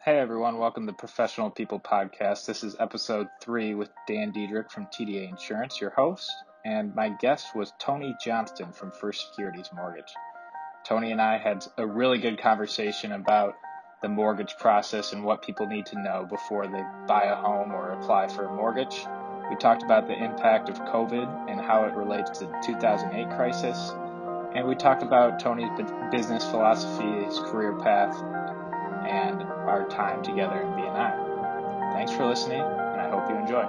Hey everyone, welcome to the Professional People Podcast. This is episode 3 with Dan Diederich from TDA Insurance, your host, and my guest was Tony Johnston from Securities Mortgage. Tony and I had a really good conversation about the mortgage process and what people need to know before they buy a home or apply for a mortgage. We talked about the impact of COVID and how it relates to the 2008 crisis, and we talked about Tony's business philosophy, his career path, and our time together in B&I. Thanks for listening, and I hope you enjoy.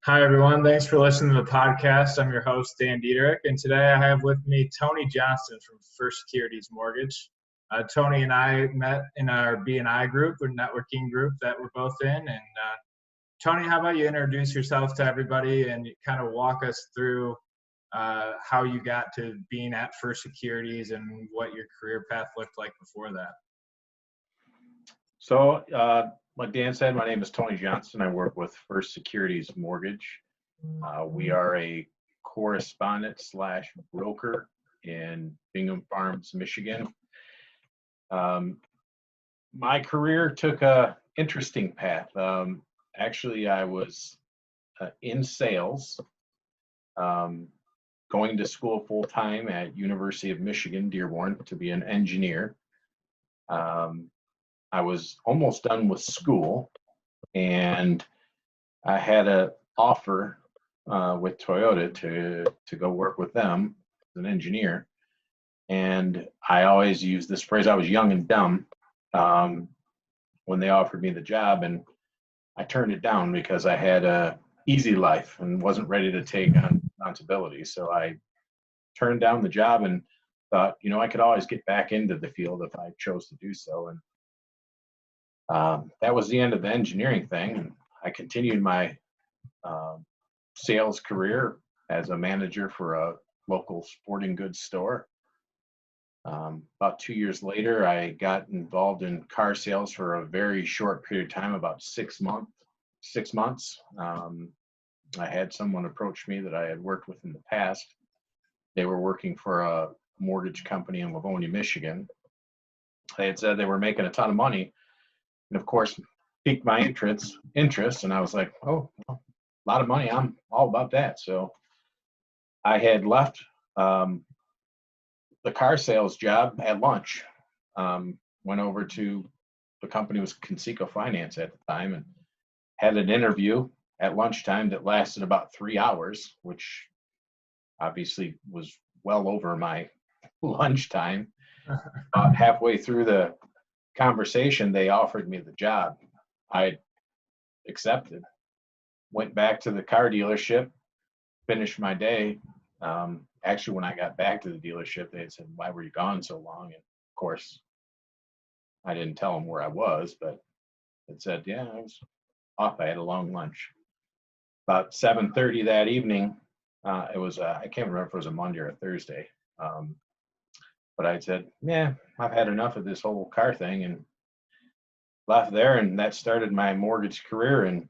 Hi, everyone. Thanks for listening to the podcast. I'm your host, Dan Diederich, and today I have with me Tony Johnston from Securities Mortgage. Tony and I met in our B&I group, or networking group that we're both in. And Tony, how about you introduce yourself to everybody and kind of walk us through how you got to being at First Securities and what your career path looked like before that. So, like Dan said, my name is Tony Johnston. I work with First Securities Mortgage. We are a correspondent / broker in Bingham Farms, Michigan. My career took a interesting path. Actually, I was in sales, going to school full-time at University of Michigan, Dearborn, to be an engineer. I was almost done with school, and I had an offer with Toyota to go work with them as an engineer. And I always use this phrase, I was young and dumb when they offered me the job, and I turned it down because I had a easy life and wasn't ready to take on responsibility. So I turned down the job and thought, I could always get back into the field if I chose to do so. And that was the end of the engineering thing. And I continued my sales career as a manager for a local sporting goods store. About 2 years later, I got involved in car sales for a very short period of time, about 6 months. I had someone approach me that I had worked with in the past. They were working for a mortgage company in Livonia, Michigan. They had said they were making a ton of money, and of course, piqued my interest. And I was like, oh, a lot of money. I'm all about that. So I had left the car sales job at lunch. Went over to the company was Conseco Finance at the time and had an interview at lunchtime that lasted about 3 hours, which obviously was well over my lunchtime. About halfway through the conversation, they offered me the job. I accepted, went back to the car dealership, finished my day. Actually, when I got back to the dealership, they had said, why were you gone so long? And of course, I didn't tell them where I was, but it said, yeah, I was off. I had a long lunch. About 7:30 that evening, it was, I can't remember if it was a Monday or a Thursday. But I said, yeah, I've had enough of this whole car thing, and left there. And that started my mortgage career. And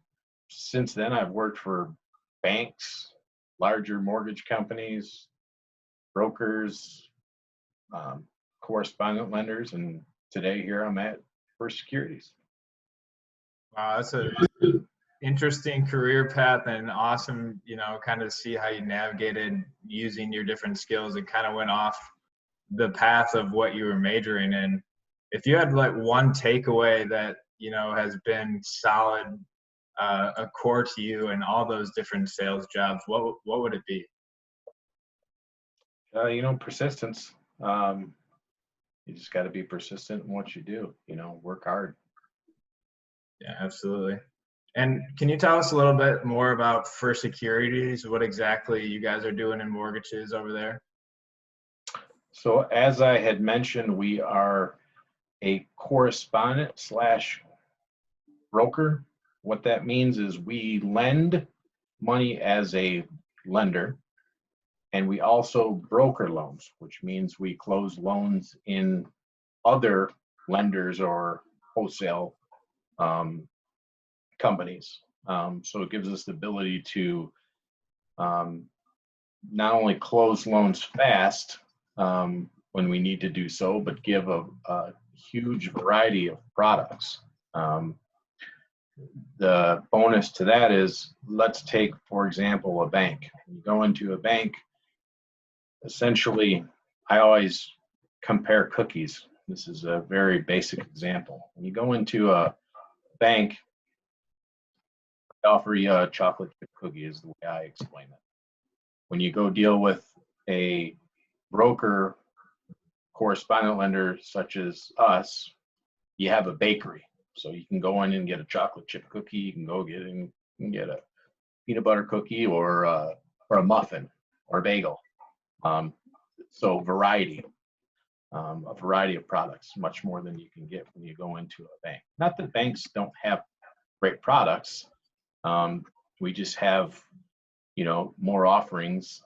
since then, I've worked for banks, larger mortgage companies, brokers, correspondent lenders, and today here I'm at First Securities. Wow, that's a interesting career path, and awesome, kind of see how you navigated using your different skills and kind of went off the path of what you were majoring in. If you had like one takeaway that, has been solid, a core to you in all those different sales jobs, what would it be? Persistence. You just got to be persistent in what you do, work hard. Yeah, absolutely. And can you tell us a little bit more about First Securities, what exactly you guys are doing in mortgages over there? So as I had mentioned, we are a correspondent / broker. What that means is we lend money as a lender, and we also broker loans, which means we close loans in other lenders or wholesale companies. So it gives us the ability to not only close loans fast, when we need to do so, but give a huge variety of products. The bonus to that is, let's take, for example, a bank. When you go into a bank, essentially, I always compare cookies. This is a very basic example. When you go into a bank, they offer you a chocolate chip cookie, is the way I explain it. When you go deal with a broker, correspondent lender such as us, you have a bakery. So you can go in and get a chocolate chip cookie. You can go get a peanut butter cookie or a muffin or a bagel. So variety, a variety of products, much more than you can get when you go into a bank. Not that banks don't have great products. We just have, more offerings.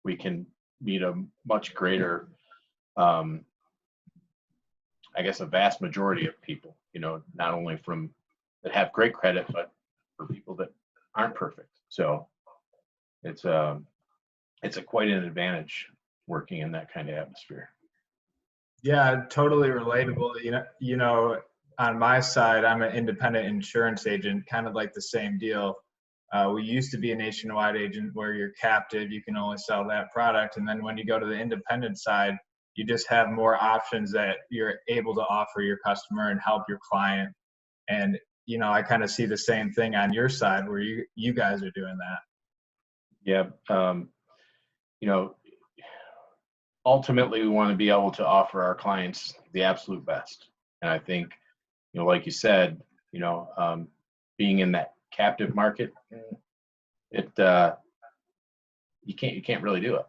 We can meet a much greater, I guess, a vast majority of people, not only from that have great credit, but for people that aren't perfect. So it's quite an advantage working in that kind of atmosphere. Yeah, totally relatable. On my side, I'm an independent insurance agent, kind of like the same deal. We used to be a nationwide agent where you're captive, you can only sell that product. And then when you go to the independent side, you just have more options that you're able to offer your customer and help your client. And, I kind of see the same thing on your side where you guys are doing that. Yeah. Ultimately, we want to be able to offer our clients the absolute best. And I think, like you said, being in that captive market, you can't really do it,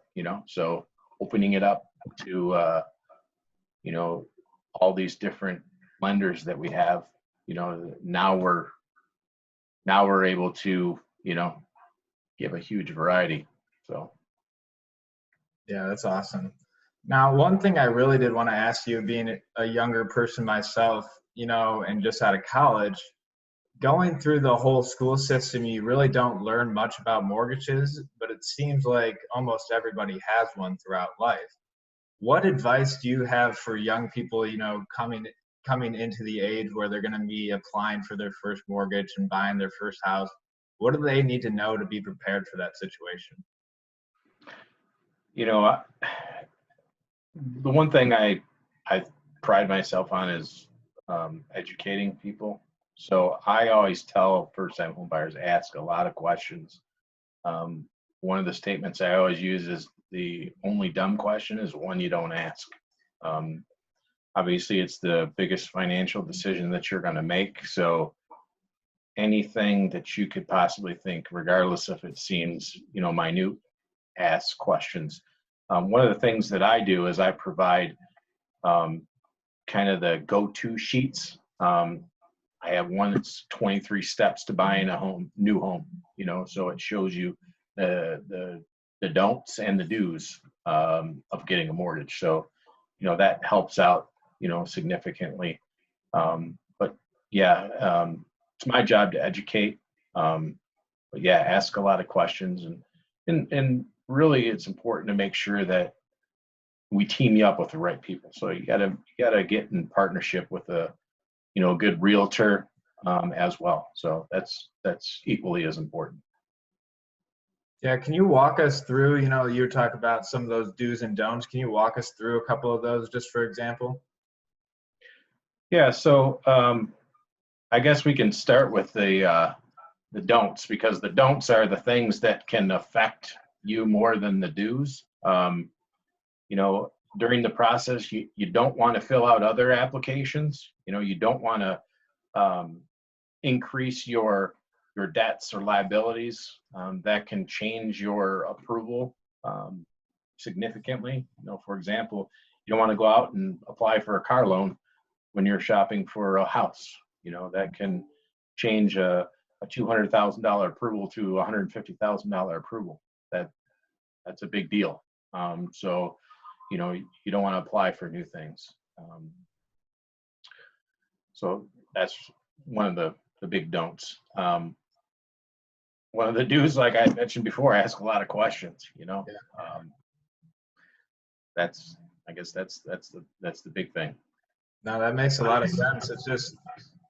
So opening it up to, all these different lenders that we have, now we're able to, give a huge variety. So. Yeah, that's awesome. Now, one thing I really did want to ask you, being a younger person myself, and just out of college, going through the whole school system, you really don't learn much about mortgages, but it seems like almost everybody has one throughout life. What advice do you have for young people, coming into the age where they're going to be applying for their first mortgage and buying their first house? What do they need to know to be prepared for that situation? The one thing I pride myself on is educating people. So I always tell first-time home buyers, ask a lot of questions. One of the statements I always use is, the only dumb question is one you don't ask. Obviously, it's the biggest financial decision that you're going to make. So anything that you could possibly think, regardless if it seems, minute, ask questions. One of the things that I do is I provide kind of the go-to sheets. I have one that's 23 steps to buying a new home, so it shows you the don'ts and the do's of getting a mortgage. So, that helps out, significantly. But yeah, it's my job to educate. But yeah, ask a lot of questions, and really, it's important to make sure that we team you up with the right people. So you gotta get in partnership with a good realtor as well. So that's equally as important. Yeah, can you walk us through, you talk about some of those do's and don'ts. Can you walk us through a couple of those, just for example? Yeah, so I guess we can start with the don'ts, because the don'ts are the things that can affect you more than the do's. During the process, you don't want to fill out other applications. You don't want to increase your debts or liabilities. That can change your approval significantly. For example, you don't want to go out and apply for a car loan when you're shopping for a house. That can change a $200,000 approval to a $150,000 approval. That's a big deal. So, you don't want to apply for new things. So that's one of the big don'ts. One of the do's, like I mentioned before, ask a lot of questions. That's, I guess that's the big thing. No, that makes a lot of sense.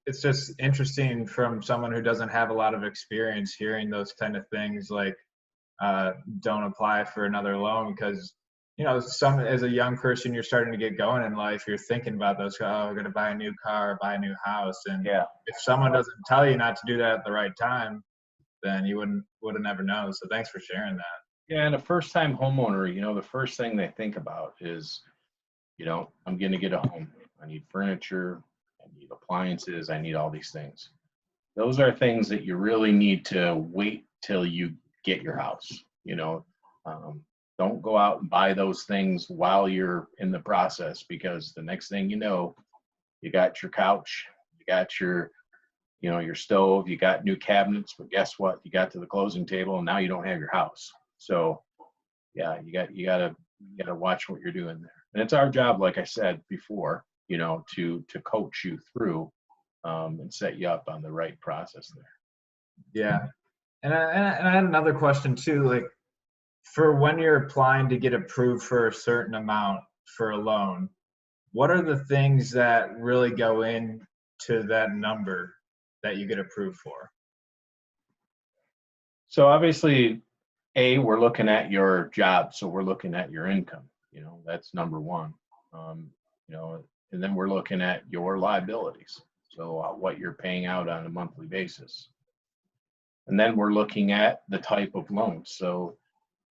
It's just interesting from someone who doesn't have a lot of experience hearing those kind of things, like don't apply for another loan, because as a young person, you're starting to get going in life, you're thinking about those, I'm going to buy a new car, buy a new house, and if someone doesn't tell you not to do that at the right time, then you would have never known. So thanks for sharing that. Yeah, and a first-time homeowner, the first thing they think about is, I'm going to get a home. I need furniture, I need appliances, I need all these things. Those are things that you really need to wait till you get your house. Don't go out and buy those things while you're in the process, because the next thing you know, you got your couch, you got your stove, you got new cabinets, but guess what? You got to the closing table and now you don't have your house. So yeah, you gotta watch what you're doing there. And it's our job, like I said before, to coach you through and set you up on the right process there. Yeah. And I had another question too, like for when you're applying to get approved for a certain amount for a loan, what are the things that really go into that number that you get approved for? So obviously, we're looking at your job. So we're looking at your income, that's number one. And then we're looking at your liabilities. So what you're paying out on a monthly basis. And then we're looking at the type of loan. So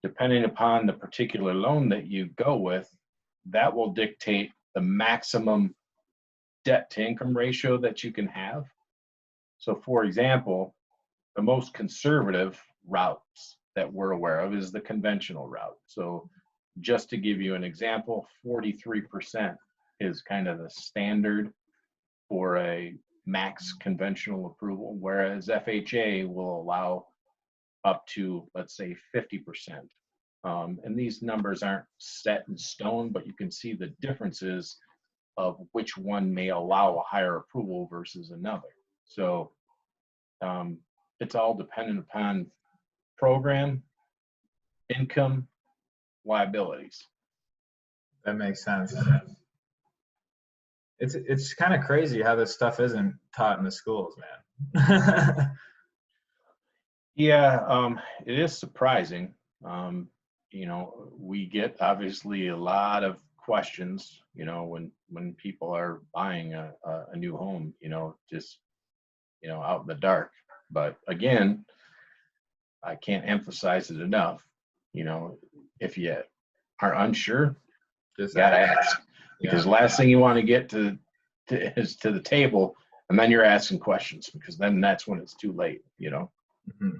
depending upon the particular loan that you go with, that will dictate the maximum debt to income ratio that you can have. So for example, the most conservative routes that we're aware of is the conventional route. So just to give you an example, 43% is kind of the standard for a max conventional approval, whereas FHA will allow up to, let's say, 50%. And these numbers aren't set in stone, but you can see the differences of which one may allow a higher approval versus another. So it's all dependent upon program, income, liabilities. That makes sense. It's kind of crazy how this stuff isn't taught in the schools, man. Yeah, it is surprising. We get obviously a lot of questions, when people are buying a new home, just, out in the dark. But again, I can't emphasize it enough. If you are unsure, just gotta ask, because last thing you want to get to the table, and then you're asking questions, because then that's when it's too late. Mm-hmm.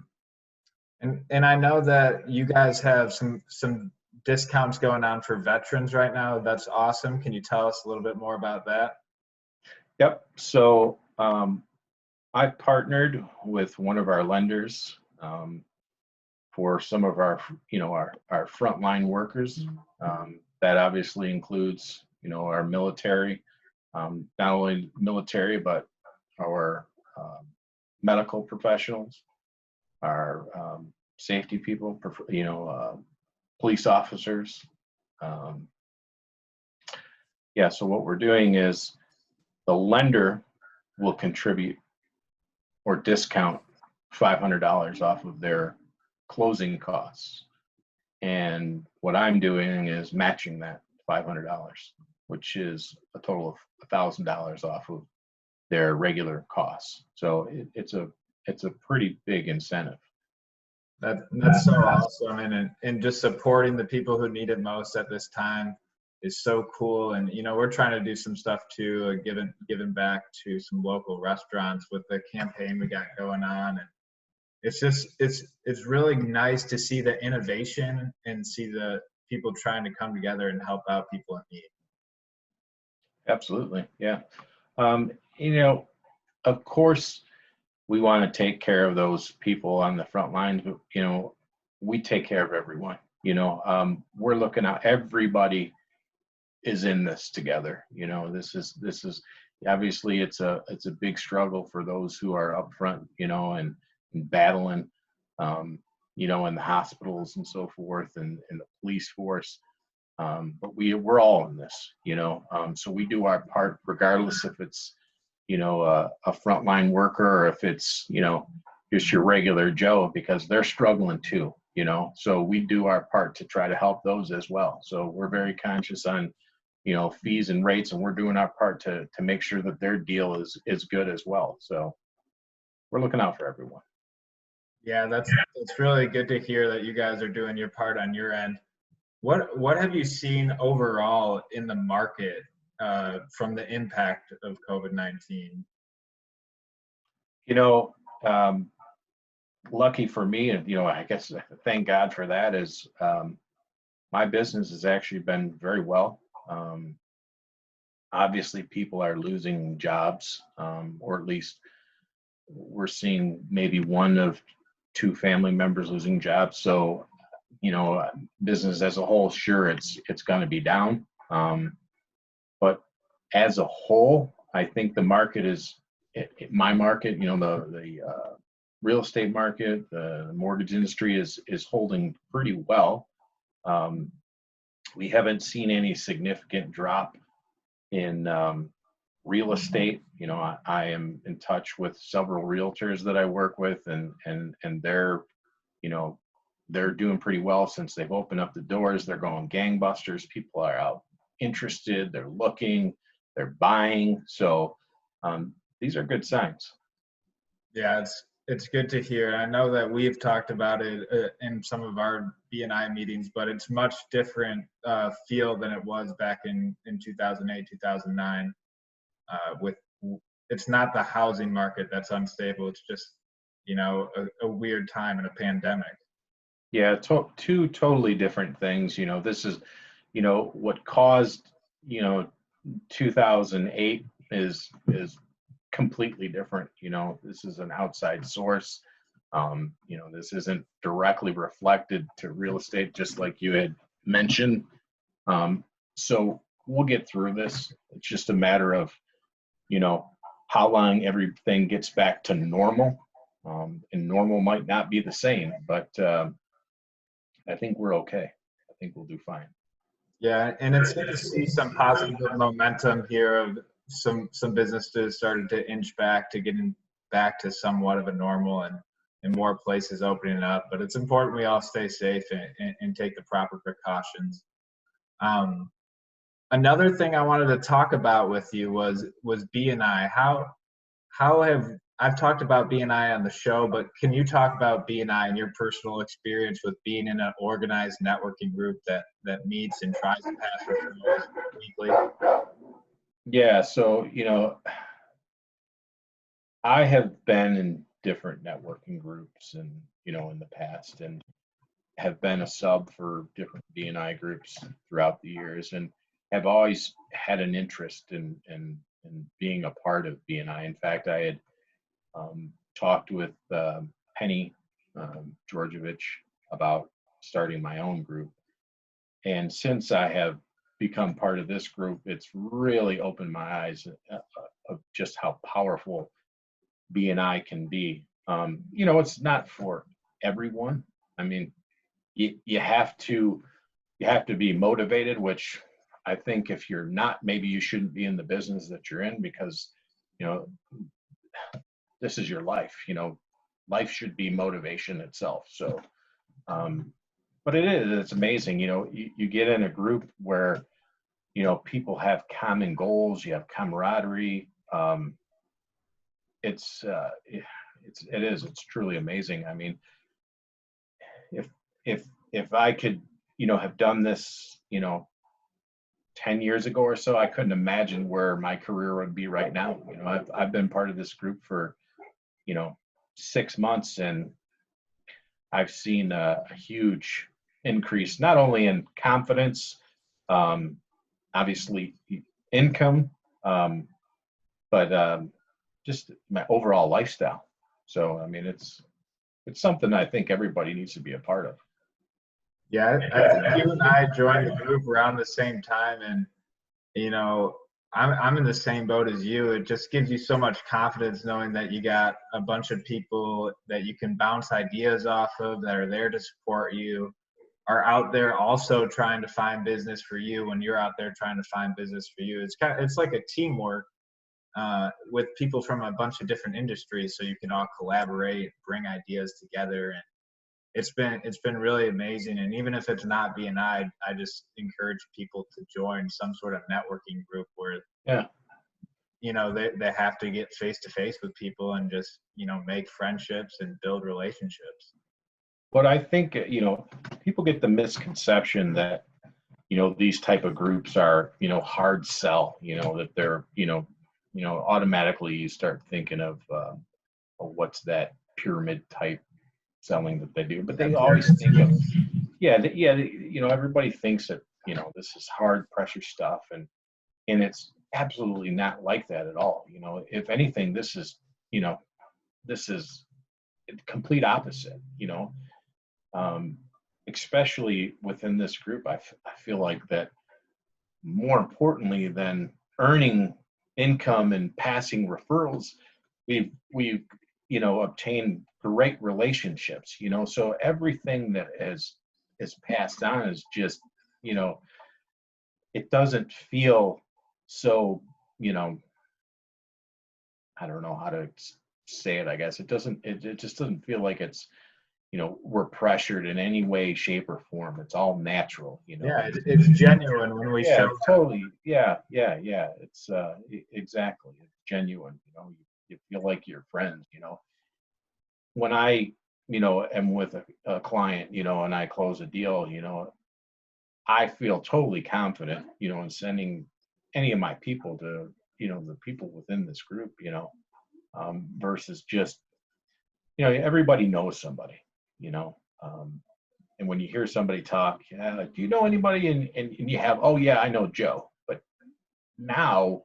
And I know that you guys have some discounts going on for veterans right now. That's awesome. Can you tell us a little bit more about that? Yep. So I've partnered with one of our lenders for some of our frontline workers. That obviously includes, our military, not only military, but our medical professionals, our safety people, police officers. So what we're doing is the lender will contribute or discount $500 off of their closing costs. And what I'm doing is matching that $500, which is a total of $1,000 off of their regular costs. So it's a pretty big incentive. That's so awesome, and just supporting the people who need it most at this time is so cool. And we're trying to do some stuff too, giving back to some local restaurants with the campaign we got going on. And it's really nice to see the innovation and see the people trying to come together and help out people in need. Absolutely, yeah. Of course, we want to take care of those people on the front lines, but we take care of everyone. We're looking out. Everybody is in this together. This is obviously it's a big struggle for those who are up front, and battling, in the hospitals and so forth, and the police force. But we're all in this, so we do our part regardless if it's, a frontline worker or if it's, just your regular Joe, because they're struggling too, so we do our part to try to help those as well. So we're very conscious on, fees and rates, and we're doing our part to make sure that their deal is good as well. So we're looking out for everyone. Yeah, that's really good to hear that you guys are doing your part on your end. What have you seen overall in the market from the impact of COVID-19? Lucky for me, I guess thank God for that, is my business has actually been very well. Obviously, people are losing jobs, or at least we're seeing maybe one of two family members losing jobs. So, business as a whole, sure, it's going to be down. But as a whole, I think the market is my market. The real estate market, the mortgage industry is holding pretty well. We haven't seen any significant drop in real estate. I am in touch with several realtors that I work with, and they're they're doing pretty well since they've opened up the doors. They're going gangbusters. People are out interested. They're looking. They're buying. So these are good signs. Yeah, it's good to hear. I know that we've talked about it in some of our BNI meetings, but it's much different feel than it was back in 2008, 2009. It's not the housing market that's unstable. It's just, a weird time in a pandemic. Yeah, two totally different things. This is, what caused, 2008 is completely different. This is an outside source. This isn't directly reflected to real estate, just like you had mentioned. So we'll get through this. It's just a matter of, how long everything gets back to normal. And normal might not be the same, but I think we're okay. I think we'll do fine. Yeah, and it's good to see some positive momentum here of some businesses starting to inch back to getting back to somewhat of a normal, and more places opening up. But it's important we all stay safe and take the proper precautions. Another thing I wanted to talk about with you was BNI. How have I've talked about BNI on the show, but can you talk about BNI and your personal experience with being in an organized networking group that meets and tries to pass referrals weekly? Yeah, so I have been in different networking groups, and in the past, and have been a sub for different BNI groups throughout the years, and have always had an interest in being a part of BNI. In fact, I had talked with Penny Georgievich about starting my own group. And since I have become part of this group, it's really opened my eyes of just how powerful BNI can be. It's not for everyone. I mean, you have to be motivated, which I think if you're not, maybe you shouldn't be in the business that you're in, because this is your life. Life should be motivation itself. So but it's amazing. You get in a group where people have common goals, you have camaraderie. It's truly amazing. I mean, if I could have done this 10 years ago or so, I couldn't imagine where my career would be right now. I've been part of this group for 6 months, and I've seen a huge increase, not only in confidence, obviously income, but just my overall lifestyle. So, I mean, it's something I think everybody needs to be a part of. Yeah, I think you and I joined the group around the same time, and I'm in the same boat as you. It just gives you so much confidence knowing that you got a bunch of people that you can bounce ideas off of that are there to support you. are out there also trying to find business for you when you're out there trying to find business for you. It's like a teamwork with people from a bunch of different industries, so you can all collaborate, bring ideas together, and it's been really amazing. And even if it's not BNI, I just encourage people to join some sort of networking group where they have to get face to face with people and just make friendships and build relationships. But I think people get the misconception that these type of groups are hard sell, that they're automatically you start thinking of what's that pyramid type selling that they do, but they always think of everybody thinks that this is hard pressure stuff, and it's absolutely not like that at all. If anything, this is complete opposite. Especially within this group, I feel like that more importantly than earning income and passing referrals, we've obtained great relationships, so everything that is passed on is just, it doesn't feel so, I don't know how to say it, I guess. It just doesn't feel like it's, we're pressured in any way, shape, or form. It's all natural, Yeah, it's genuine when we show. Totally. Yeah. It's exactly. It's genuine. You feel like you're friends. When I, am with a client, and I close a deal, I feel totally confident, in sending any of my people to, the people within this group, versus just, everybody knows somebody, and when you hear somebody talk, do you know anybody? And you have, oh yeah, I know Joe. But now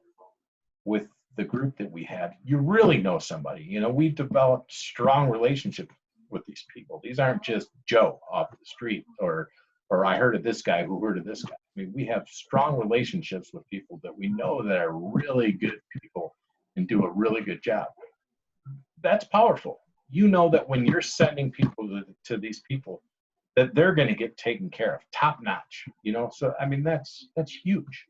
with the group that we have, you really know somebody. We've developed strong relationships with these people. These aren't just Joe off the street or I heard of this guy who heard of this guy. I mean, we have strong relationships with people that we know that are really good people and do a really good job. That's powerful. That when you're sending people to these people, that they're going to get taken care of, top notch. So I mean, that's huge.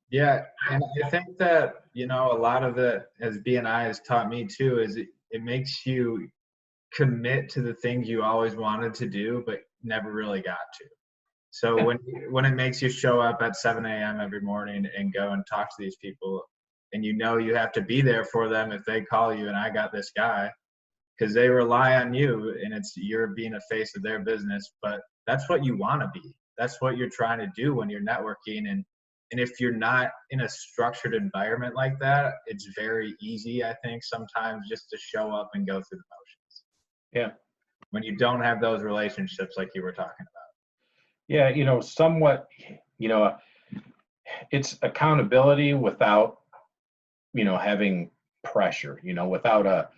Yeah, and I think that a lot of it, as BNI has taught me too, is it makes you commit to the things you always wanted to do but never really got to. So when it makes you show up at 7 a.m. every morning and go and talk to these people, and you have to be there for them if they call you and I got this guy, because they rely on you, and you're being a face of their business. But that's what you want to be. That's what you're trying to do when you're networking. And if you're not in a structured environment like that, it's very easy, I think, sometimes just to show up and go through the motions. Yeah. When you don't have those relationships like you were talking about. Yeah, somewhat, it's accountability without, having pressure, without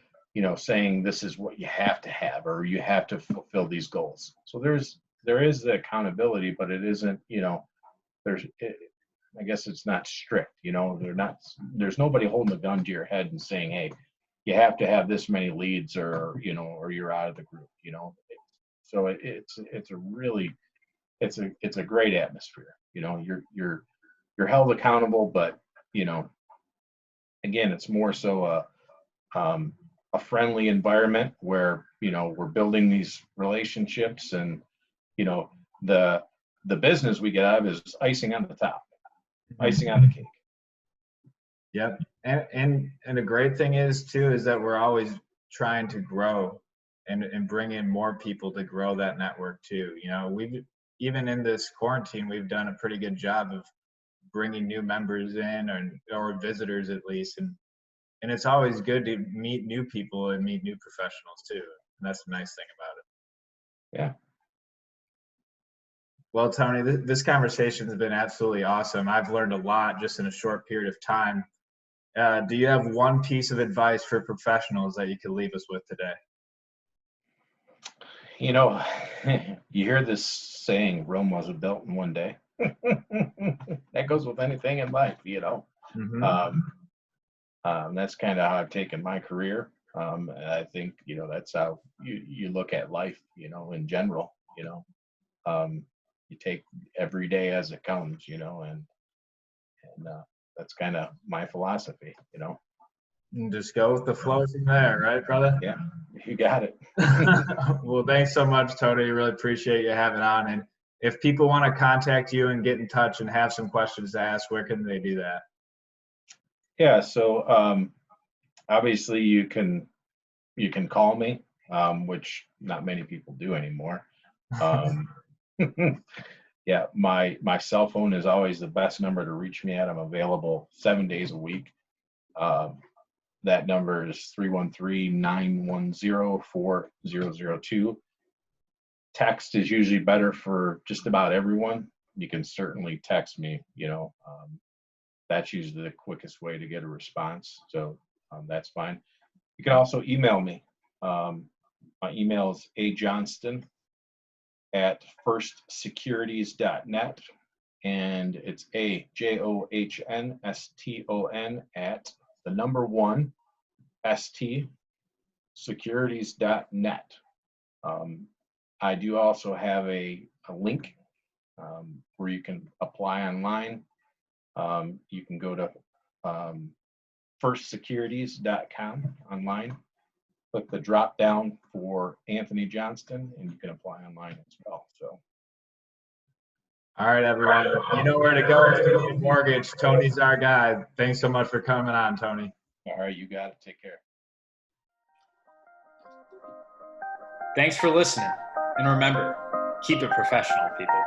saying this is what you have to have or you have to fulfill these goals. So there is the accountability, but it isn't, I guess it's not strict, there's nobody holding a gun to your head and saying, hey, you have to have this many leads or you're out of the group, So it's a great atmosphere. You're held accountable, but again, it's more so a friendly environment where we're building these relationships, and the business we get out of is icing on the top, icing on the cake. Yep. And the great thing is that we're always trying to grow and bring in more people to grow that network too. We've, even in this quarantine, we've done a pretty good job of bringing new members in or visitors at least. And it's always good to meet new people and meet new professionals too. And that's the nice thing about it. Yeah. Well, Tony, this conversation has been absolutely awesome. I've learned a lot just in a short period of time. Do you have one piece of advice for professionals that you could leave us with today? You hear this saying, Rome wasn't built in one day. That goes with anything in life, Mm-hmm. That's kind of how I've taken my career. I think, that's how you look at life, in general. You take every day as it comes, and that's kind of my philosophy, And just go with the flow from there, right, brother? Yeah, you got it. Well, thanks so much, Tony. Really appreciate you having on. And if people want to contact you and get in touch and have some questions to ask, where can they do that? Yeah, so obviously you can call me, which not many people do anymore. Yeah, my cell phone is always the best number to reach me at. I'm available 7 days a week. That number is 313-910-4002. Text is usually better for just about everyone. You can certainly text me, that's usually the quickest way to get a response. So that's fine. You can also email me. My email is ajohnston@firstsecurities.net, and it's AJOHNSTON at the number 1 ST securities.net. I do also have a link where you can apply online. You can go to firstsecurities.com online, click the drop down for Anthony Johnston, and you can apply online as well. So, all right, everyone, you know where to go if you need a mortgage. Tony's our guy. Thanks so much for coming on, Tony. All right, you got it. Take care. Thanks for listening. And remember, keep it professional, people.